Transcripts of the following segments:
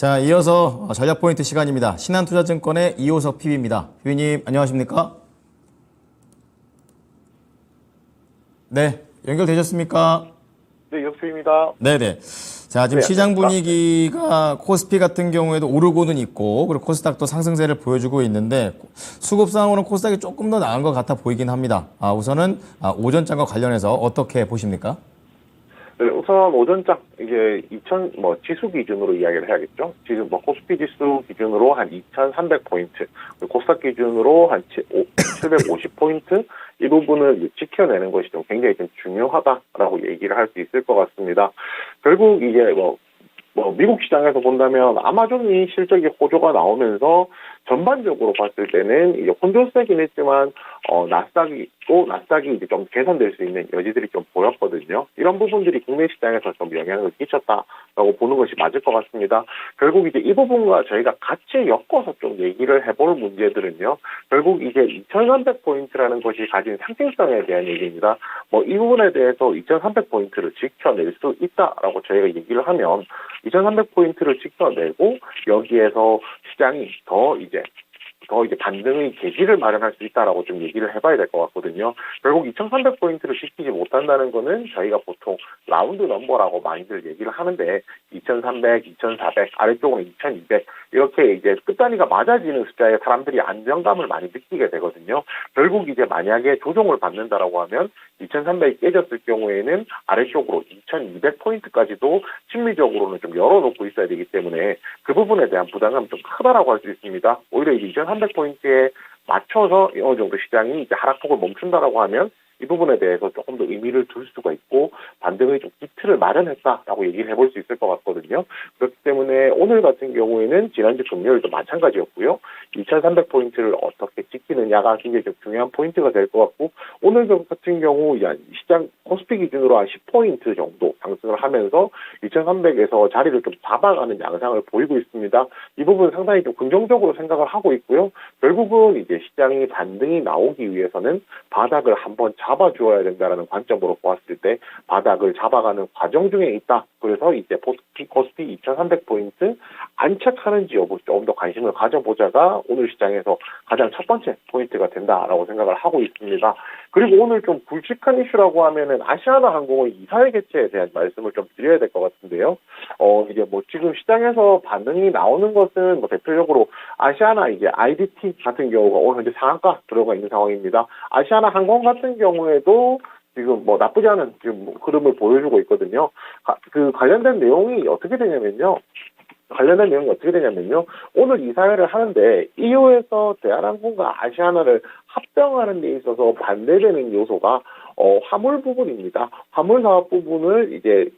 자, 이어서 전략 포인트 시간입니다. 신한투자증권의 이호석 PB입니다. PB님, 안녕하십니까? 네, 연결되셨습니까? 네, 이혁수입니다. 네네. 자, 지금 네, 시장 안녕하십니까? 분위기가 코스피 같은 경우에도 오르고는 있고, 그리고 코스닥도 상승세를 보여주고 있는데, 수급상으로는 코스닥이 조금 더 나은 것 같아 보이긴 합니다. 우선은 오전장과 관련해서 어떻게 보십니까? 네, 우선 오전장 이게 지수 기준으로 이야기를 해야겠죠. 지금 코스피 지수 기준으로 한 2,300포인트, 코스닥 기준으로 한 750포인트 이 부분을 지켜내는 것이 좀 굉장히 좀 중요하다라고 얘기를 할 수 있을 것 같습니다. 결국 이게 미국 시장에서 본다면 아마존이 실적이 호조가 나오면서 전반적으로 봤을 때는 이제 혼조세긴 했지만 나스닥이 이제 좀 개선될 수 있는 여지들이 좀 보였거든요. 이런 부분들이 국내 시장에서 좀 영향을 끼쳤다라고 보는 것이 맞을 것 같습니다. 결국 이제 이 부분과 저희가 같이 엮어서 좀 얘기를 해볼 문제들은요. 결국 이제 2,300포인트라는 것이 가진 상징성에 대한 얘기입니다. 이 부분에 대해서 2,300포인트를 지켜낼 수 있다라고 저희가 얘기를 하면 2,300포인트를 지켜내고 여기에서 시장이 더 이제 반등의 계기를 마련할 수 있다라고 좀 얘기를 해봐야 될 것 같거든요. 결국 2,300포인트를 지키지 못한다는 거는 저희가 보통 라운드 넘버라고 많이들 얘기를 하는데 2,300, 2,400, 아래쪽은 2,200 이렇게 이제 끝단위가 맞아지는 숫자에 사람들이 안정감을 많이 느끼게 되거든요. 결국 이제 만약에 조정을 받는다라고 하면 2,300이 깨졌을 경우에는 아래쪽으로 2,200포인트까지도 심리적으로는 좀 열어놓고 있어야 되기 때문에 그 부분에 대한 부담감이 좀 크다라고 할 수 있습니다. 오히려 2,300포인트에 맞춰서 어느 정도 시장이 이제 하락폭을 멈춘다라고 하면 이 부분에 대해서 조금 더 의미를 둘 수가 있고 반등의 좀 기틀을 마련했다라고 얘기를 해볼 수 있을 것 같거든요. 그렇기 때문에 오늘 같은 경우에는 지난주 금요일도 마찬가지였고요. 2,300포인트를 어떻게 지키느냐가 굉장히 좀 중요한 포인트가 될 것 같고 오늘 같은 경우 시장 코스피 기준으로 한 10포인트 정도 상승을 하면서 2,300에서 자리를 좀 잡아가는 양상을 보이고 있습니다. 이 부분 상당히 좀 긍정적으로 생각을 하고 있고요. 결국은 이제 시장이 반등이 나오기 위해서는 바닥을 한번 잡아주어야 된다는 관점으로 보았을 때 바닥을 잡아가는 과정 중에 있다. 그래서 이제 코스피 2,300포인트 안착하는지 여부 조금 더 관심을 가져보자가 오늘 시장에서 가장 첫 번째 포인트가 된다라고 생각을 하고 있습니다. 그리고 오늘 좀 굵직한 이슈라고 하면은 아시아나항공의 이사회 개최에 대한 말씀을 좀 드려야 될 것 같은데요. 이제 지금 시장에서 반응이 나오는 것은 대표적으로 아시아나 이제 IDT 같은 경우가 오늘 현재 상한가 들어가 있는 상황입니다. 아시아나항공 같은 경우에도 지금 나쁘지 않은 지금 흐름을 보여주고 있거든요. 그 관련된 내용이 어떻게 되냐면요. 오늘 이사회를 하는데 이후에서 대한항공과 아시아나를 합병하는 데 있어서 반대되는 요소가 화물 부분입니다. 화물 사업 부분을 이제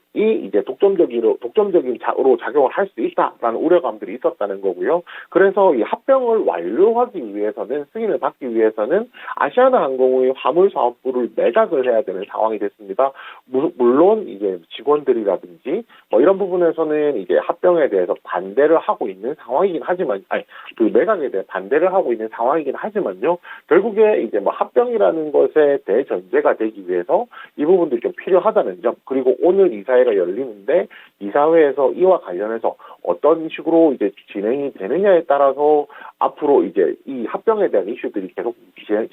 독점적인 자로 작용을 할 수 있다라는 우려감들이 있었다는 거고요. 그래서 이 합병을 완료하기 위해서는 승인을 받기 위해서는 아시아나항공의 화물 사업부를 매각을 해야 되는 상황이 됐습니다. 물론 이제 직원들이라든지 이런 부분에서는 이제 합병에 대해서 반대를 하고 있는 상황이긴 하지만 그 매각에 대해 반대를 하고 있는 상황이긴 하지만요. 결국에 이제 합병이라는 것에 대전제가 되기 위해서 이 부분들이 좀 필요하다는 점 그리고 오늘 이사회가 열리는데 이사회에서 이와 관련해서 어떤 식으로 이제 진행이 되느냐에 따라서 앞으로 이제 이 합병에 대한 이슈들이 계속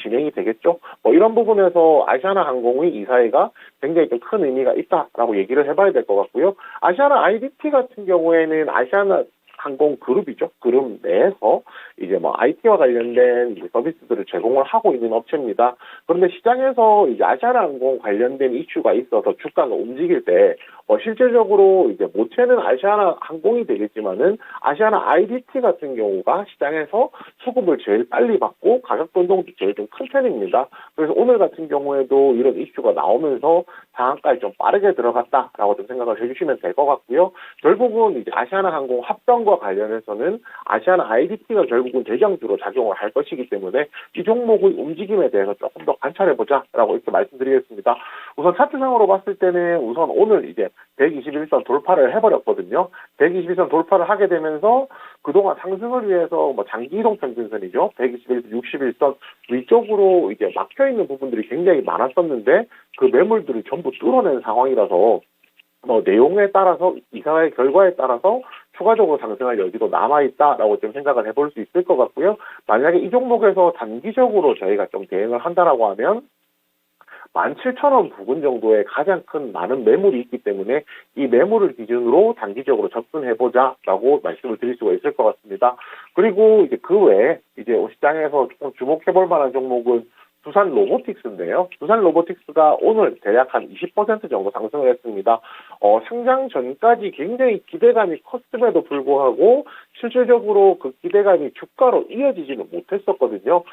진행이 되겠죠. 이런 부분에서 아시아나항공의 이사회가 굉장히 좀 큰 의미가 있다라고 얘기를 해봐야 될 것 같고요. 아시아나 IDT 같은 경우에는 아시아나항공 그룹이죠. 그룹 내에서 이제 IT와 관련된 서비스들을 제공을 하고 있는 업체입니다. 그런데 시장에서 이제 아시아나항공 관련된 이슈가 있어서 주가가 움직일 때 실제적으로 이제 모체는 아시아나항공이 되겠지만은 아시아나 IDT 같은 경우가 시장에서 수급을 제일 빨리 받고 가격 변동도 제일 좀 큰 편입니다. 그래서 오늘 같은 경우에도 이런 이슈가 나오면서 상한가에 좀 빠르게 들어갔다라고 좀 생각을 해주시면 될 것 같고요. 결국은 이제 아시아나항공 합병과 관련해서는 아시아나 IDT가 결국은 대장주로 작용을 할 것이기 때문에 이 종목의 움직임에 대해서 조금 더 관찰해보자라고 이렇게 말씀드리겠습니다. 우선 차트상으로 봤을 때는 우선 오늘 이제 121선 돌파를 해버렸거든요. 121선 돌파를 하게 되면서 그동안 상승을 위해서 장기 이동 평균선이죠. 121선, 61선 위쪽으로 이제 막혀있는 부분들이 굉장히 많았었는데 그 매물들이 전부 뚫어낸 상황이라서 내용에 따라서 이사회 결과에 따라서 추가적으로 상승할 여지도 남아있다라고 좀 생각을 해볼 수 있을 것 같고요. 만약에 이 종목에서 단기적으로 저희가 좀 대응을 한다라고 하면 17,000원 부근 정도의 가장 큰 많은 매물이 있기 때문에 이 매물을 기준으로 단기적으로 접근해보자라고 말씀을 드릴 수가 있을 것 같습니다. 그리고 이제 그 외에 이제 시장에서 조금 주목해볼 만한 종목은 두산 로보틱스인데요. 두산 로보틱스가 오늘 대략 한 20% 정도 상승을 했습니다. 상장 전까지 굉장히 기대감이 컸음에도 불구하고 실질적으로 그 기대감이 주가로 이어지지는 못했었거든요.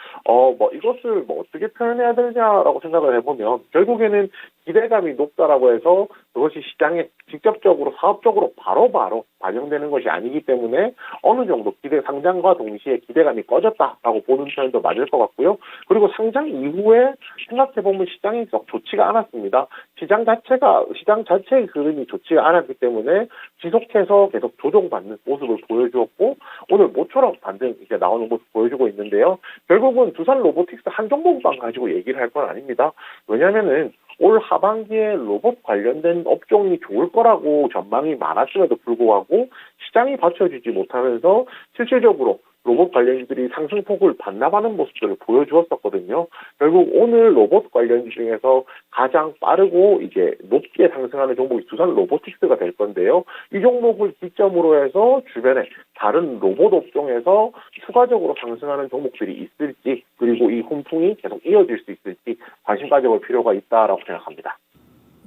이것을 어떻게 표현해야 되냐라고 생각을 해보면 결국에는 기대감이 높다라고 해서 그것이 시장에 직접적으로 사업적으로 바로바로 반영되는 것이 아니기 때문에 어느 정도 상장과 동시에 기대감이 꺼졌다라고 보는 편도 맞을 것 같고요. 그리고 상장 이후에 생각해보면 시장이 썩 좋지가 않았습니다. 시장 자체의 흐름이 좋지가 않았기 때문에 지속해서 계속 조정받는 모습을 보여주었고 오늘 모처럼 반등 이제 나오는 모습 보여주고 있는데요. 결국은 두산 로보틱스 한 종목만 가지고 얘기를 할 건 아닙니다. 왜냐면은 올 하반기에 로봇 관련된 업종이 좋을 거라고 전망이 많았음에도 불구하고 시장이 받쳐주지 못하면서 실질적으로 로봇 관련주들이 상승폭을 반납하는 모습들을 보여주었었거든요. 결국 오늘 로봇 관련주 중에서 가장 빠르고 이제 높게 상승하는 종목이 두산 로보틱스가 될 건데요. 이 종목을 기점으로 해서 주변에 다른 로봇 업종에서 추가적으로 상승하는 종목들이 있을지 그리고 이 훈풍이 계속 이어질 수 있을지 관심 가져볼 필요가 있다라고 생각합니다.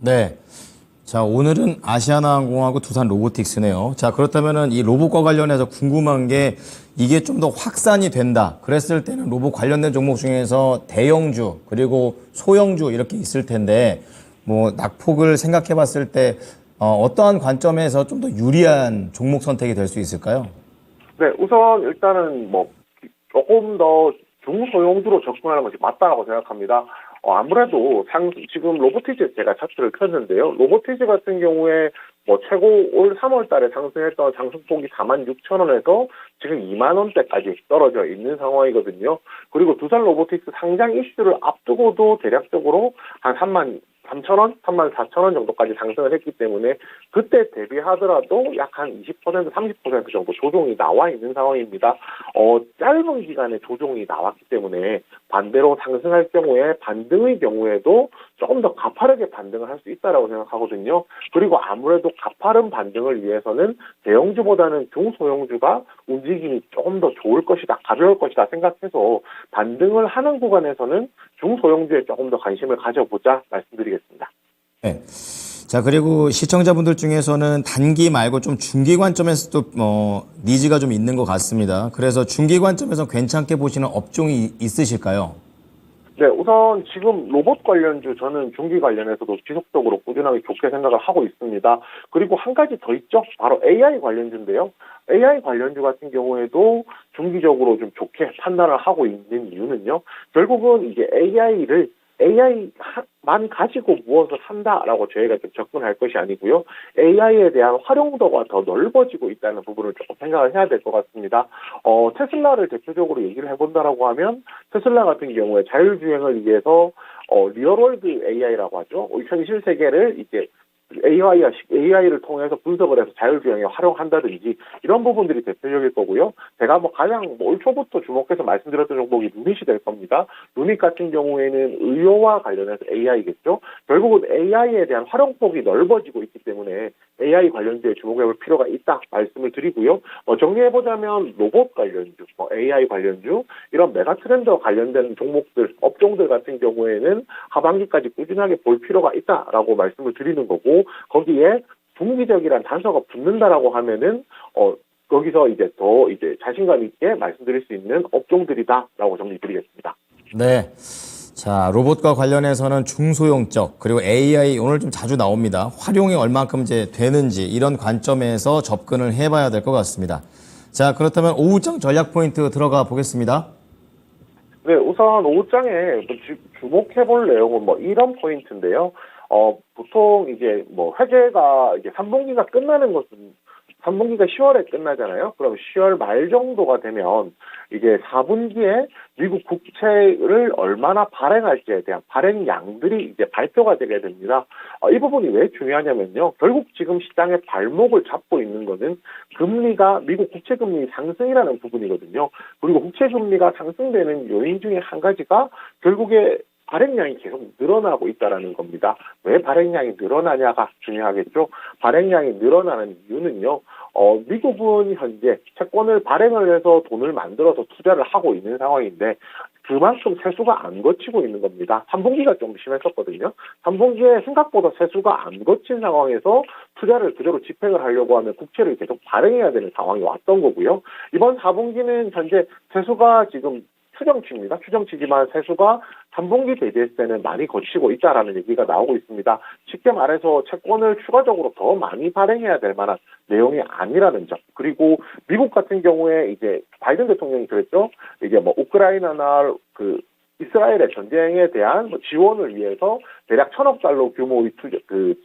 네. 자, 오늘은 아시아나항공하고 두산 로보틱스네요. 자, 그렇다면은 이 로봇과 관련해서 궁금한 게 이게 좀 더 확산이 된다. 그랬을 때는 로봇 관련된 종목 중에서 대형주 그리고 소형주 이렇게 있을 텐데 뭐 낙폭을 생각해 봤을 때 어떠한 관점에서 좀 더 유리한 종목 선택이 될 수 있을까요? 네, 우선 일단은 조금 더 중소형주로 접근하는 것이 맞다라고 생각합니다. 아무래도 지금 로보티즈 제가 차트를 켰는데요. 로보티즈 같은 경우에 최고 올 3월 달에 상승했던 상승폭이 46,000원에서 지금 2만 원대까지 떨어져 있는 상황이거든요. 그리고 두산 로보틱스 상장 이슈를 앞두고도 대략적으로 한 33,000원, 34,000원 정도까지 상승을 했기 때문에 그때 대비하더라도 약 한 20%, 30% 정도 조정이 나와 있는 상황입니다. 짧은 기간에 조정이 나왔기 때문에 반대로 상승할 경우에 반등의 경우에도 조금 더 가파르게 반등을 할 수 있다라고 생각하거든요. 그리고 아무래도 가파른 반등을 위해서는 대형주보다는 중소형주가 움직임이 조금 더 좋을 것이다, 가벼울 것이다 생각해서 반등을 하는 구간에서는 중소형주에 조금 더 관심을 가져보자 말씀드리겠습니다. 네. 자, 그리고 시청자분들 중에서는 단기 말고 좀 중기 관점에서도 니즈가 좀 있는 것 같습니다. 그래서 중기 관점에서 괜찮게 보시는 업종이 있으실까요? 네, 우선 지금 로봇 관련주 저는 중기 관련해서도 지속적으로 꾸준하게 좋게 생각을 하고 있습니다. 그리고 한 가지 더 있죠. 바로 AI 관련주인데요. AI 관련주 같은 경우에도 중기적으로 좀 좋게 판단을 하고 있는 이유는요. 결국은 이제 AI만 가지고 무엇을 한다라고 저희가 좀 접근할 것이 아니고요. AI에 대한 활용도가 더 넓어지고 있다는 부분을 조금 생각을 해야 될 것 같습니다. 테슬라를 대표적으로 얘기를 해본다라고 하면 테슬라 같은 경우에 자율주행을 위해서 리얼월드 AI라고 하죠. 현실 세계를 이제 AI를 통해서 분석을 해서 자율주행에 활용한다든지 이런 부분들이 대표적일 거고요. 제가 가장 올 초부터 주목해서 말씀드렸던 종목이 루닛이 될 겁니다. 루닛 같은 경우에는 의료와 관련해서 AI겠죠. 결국은 AI에 대한 활용폭이 넓어지고 있기 때문에 AI 관련주에 주목해볼 필요가 있다 말씀을 드리고요. 정리해보자면 로봇 관련주, AI 관련주 이런 메가 트렌드와 관련된 종목들, 업종들 같은 경우에는 하반기까지 꾸준하게 볼 필요가 있다라고 말씀을 드리는 거고 거기에 중기적이란 단서가 붙는다라고 하면은 거기서 이제 더 자신감 있게 말씀드릴 수 있는 업종들이다라고 정리드리겠습니다. 네. 자, 로봇과 관련해서는 중소형적 그리고 AI 오늘 좀 자주 나옵니다. 활용이 얼만큼 이제 되는지 이런 관점에서 접근을 해봐야 될 것 같습니다. 자, 그렇다면 오후장 전략 포인트 들어가 보겠습니다. 네, 우선 오후장에 주목해볼 내용은 이런 포인트인데요. 보통 이제 회계가 이제 3분기가 끝나는 것은 3분기가 10월에 끝나잖아요. 그럼 10월 말 정도가 되면 이제 4분기에 미국 국채를 얼마나 발행할지에 대한 발행량들이 이제 발표가 되게 됩니다. 이 부분이 왜 중요하냐면요. 결국 지금 시장의 발목을 잡고 있는 거는 금리가 미국 국채 금리 상승이라는 부분이거든요. 그리고 국채 금리가 상승되는 요인 중에 한 가지가 결국에 발행량이 계속 늘어나고 있다는 겁니다. 왜 발행량이 늘어나냐가 중요하겠죠. 발행량이 늘어나는 이유는요. 미국은 현재 채권을 발행을 해서 돈을 만들어서 투자를 하고 있는 상황인데 그만큼 세수가 안 거치고 있는 겁니다. 3분기가 좀 심했었거든요. 3분기에 생각보다 세수가 안 거친 상황에서 투자를 그대로 집행을 하려고 하면 국채를 계속 발행해야 되는 상황이 왔던 거고요. 이번 4분기는 현재 세수가 지금 추정치입니다. 추정치지만 세수가 3분기 대비했을 때는 많이 거치고 있다라는 얘기가 나오고 있습니다. 쉽게 말해서 채권을 추가적으로 더 많이 발행해야 될 만한 내용이 아니라는 점. 그리고 미국 같은 경우에 이제 바이든 대통령이 그랬죠. 이제 뭐 우크라이나나 이스라엘의 전쟁에 대한 지원을 위해서 대략 1,000억 달러 규모의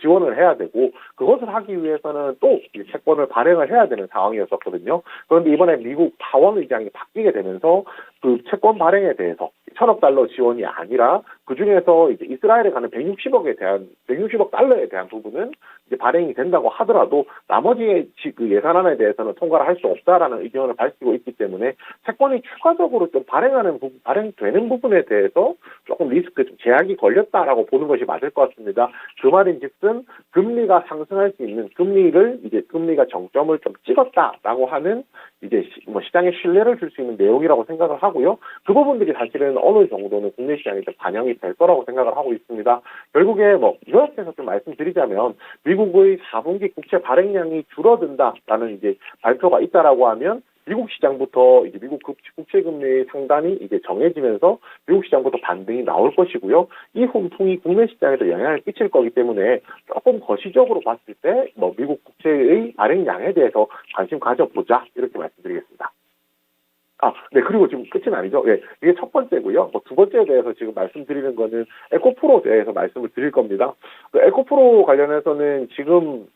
지원을 해야 되고 그것을 하기 위해서는 또 채권을 발행을 해야 되는 상황이었었거든요. 그런데 이번에 미국 하원 의장이 바뀌게 되면서 그 채권 발행에 대해서 1,000억 달러 지원이 아니라 그 중에서 이제 이스라엘에 가는 160억 달러에 대한 부분은 이제 발행이 된다고 하더라도 나머지 그 예산안에 대해서는 통과를 할 수 없다라는 의견을 밝히고 있기 때문에 채권이 추가적으로 좀 발행되는 부분에 대해서 조금 리스크 좀 제약이 걸렸다라고 보는 것이 맞을 것 같습니다. 그 말인즉슨 금리가 상승할 수 있는 금리가 정점을 좀 찍었다라고 하는 이제 시장에 신뢰를 줄 수 있는 내용이라고 생각을 하고요. 그 부분들이 사실은 어느 정도는 국내 시장에 좀 반영이 될 거라고 생각을 하고 있습니다. 결국에 요약해서 좀 말씀드리자면 미국의 4분기 국채 발행량이 줄어든다라는 이제 발표가 있다라고 하면 미국 시장부터 이제 미국 국채 금리 상단이 이제 정해지면서 미국 시장부터 반등이 나올 것이고요. 이 훈풍이 국내 시장에도 영향을 끼칠 거기 때문에 조금 거시적으로 봤을 때 미국 국채의 발행량에 대해서 관심 가져보자 이렇게 말씀드리겠습니다. 네, 그리고 지금 끝은 아니죠. 예, 이게 첫 번째고요. 두 번째에 대해서 지금 말씀드리는 거는 에코프로에 대해서 말씀을 드릴 겁니다. 에코프로 관련해서는 지금,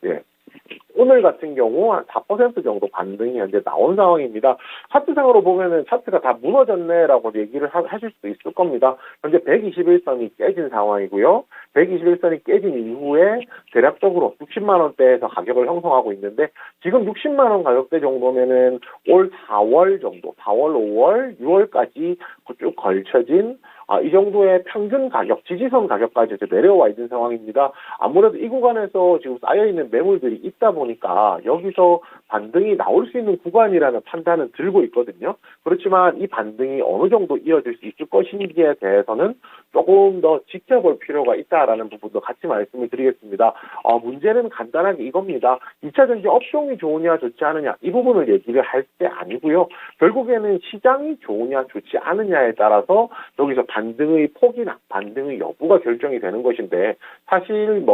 오늘 같은 경우 한 4% 정도 반등이 현재 나온 상황입니다. 차트상으로 보면은 차트가 다 무너졌네라고 얘기를 하실 수도 있을 겁니다. 현재 121선이 깨진 상황이고요. 121선이 깨진 이후에 대략적으로 60만 원대에서 가격을 형성하고 있는데 지금 60만 원 가격대 정도면은 올 4월 정도, 4월, 5월, 6월까지 쭉 걸쳐진 이 정도의 평균 가격, 지지선 가격까지 이제 내려와 있는 상황입니다. 아무래도 이 구간에서 지금 쌓여있는 매물들이 있다 보니까 여기서 반등이 나올 수 있는 구간이라는 판단은 들고 있거든요. 그렇지만 이 반등이 어느 정도 이어질 수 있을 것인지에 대해서는 조금 더 지켜볼 필요가 있다라는 부분도 같이 말씀을 드리겠습니다. 문제는 간단하게 이겁니다. 2차전지 업종이 좋으냐 좋지 않으냐 이 부분을 얘기를 할 때 아니고요. 결국에는 시장이 좋으냐 좋지 않으냐에 따라서 여기서 반등의 폭이나 반등의 여부가 결정이 되는 것인데 사실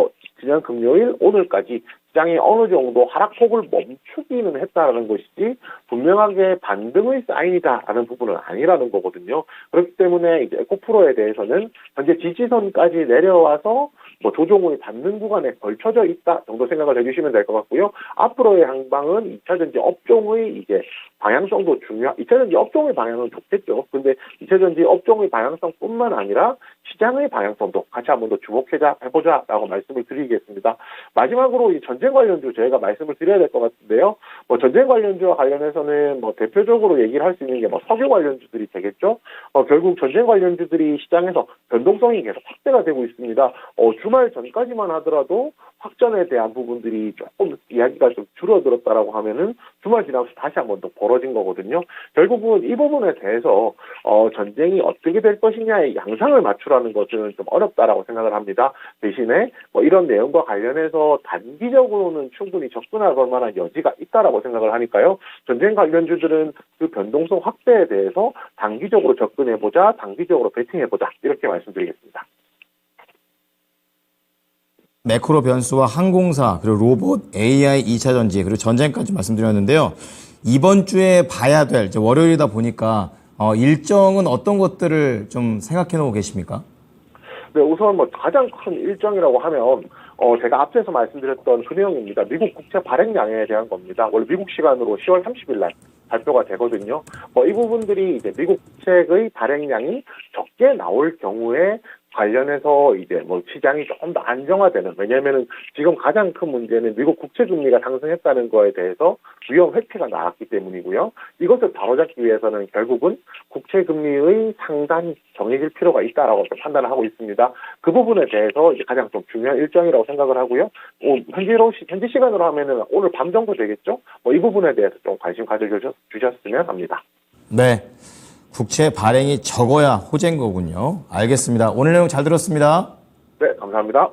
지난 금요일 오늘까지 시장이 어느 정도 하락폭을 멈추기는 했다라는 것이지 분명하게 반등의 사인이다라는 부분은 아니라는 거거든요. 그렇기 때문에 이제 에코프로에 대해서는 현재 지지선까지 내려와서 조정을 받는 구간에 걸쳐져 있다 정도 생각을 해주시면 될 것 같고요. 앞으로의 항방은 2차전지 업종의 이제 방향성도 2차전지 업종의 방향은 좋겠죠. 근데 2차전지 업종의 방향성뿐만 아니라 시장의 방향성도 같이 한번 더 주목해보자라고 말씀을 드리겠습니다. 마지막으로 이 전쟁 관련주 저희가 말씀을 드려야 될 것 같은데요. 전쟁 관련주와 관련해서는 대표적으로 얘기를 할 수 있는 게 석유 관련주들이 되겠죠. 결국 전쟁 관련주들이 시장에서 변동성이 계속 확대가 되고 있습니다. 주말 전까지만 하더라도 확전에 대한 부분들이 조금 이야기가 좀 줄어들었다라고 하면은 주말 지나서 다시 한번 더 벌어진 거거든요. 결국은 이 부분에 대해서 전쟁이 어떻게 될 것이냐의 양상을 맞추라는 것은 좀 어렵다라고 생각을 합니다. 대신에 이런 내용과 관련해서 단기적으로는 충분히 접근할 만한 여지가 있다라고 생각을 하니까요. 전쟁 관련주들은 그 변동성 확대에 대해서 단기적으로 접근해보자, 단기적으로 베팅해보자 이렇게 말씀드리겠습니다. 매크로 변수와 항공사, 그리고 로봇, AI 2차전지, 그리고 전쟁까지 말씀드렸는데요. 이번 주에 봐야 될, 이제 월요일이다 보니까, 일정은 어떤 것들을 좀 생각해 놓고 계십니까? 네, 우선 가장 큰 일정이라고 하면 제가 앞서서 말씀드렸던 그 내용입니다. 미국 국채 발행량에 대한 겁니다. 원래 미국 시간으로 10월 30일 날 발표가 되거든요. 이 부분들이 이제 미국 국채의 발행량이 적게 나올 경우에 관련해서 이제 시장이 조금 더 안정화되는, 왜냐면은 지금 가장 큰 문제는 미국 국채 금리가 상승했다는 거에 대해서 위험 회피가 나왔기 때문이고요. 이것을 바로잡기 위해서는 결국은 국채 금리의 상단이 정해질 필요가 있다라고 판단을 하고 있습니다. 그 부분에 대해서 이제 가장 좀 중요한 일정이라고 생각을 하고요. 현지 시간으로 하면은 오늘 밤 정도 되겠죠? 이 부분에 대해서 좀 관심 가져주셨으면 합니다. 네. 국채 발행이 적어야 호재인 거군요. 알겠습니다. 오늘 내용 잘 들었습니다. 네, 감사합니다.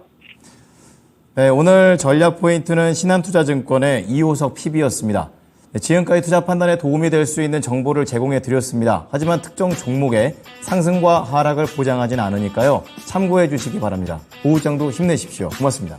네, 오늘 전략 포인트는 신한투자증권의 이호석 PB였습니다. 네, 지금까지 투자 판단에 도움이 될 수 있는 정보를 제공해 드렸습니다. 하지만 특정 종목의 상승과 하락을 보장하지는 않으니까요. 참고해 주시기 바랍니다. 오후장도 힘내십시오. 고맙습니다.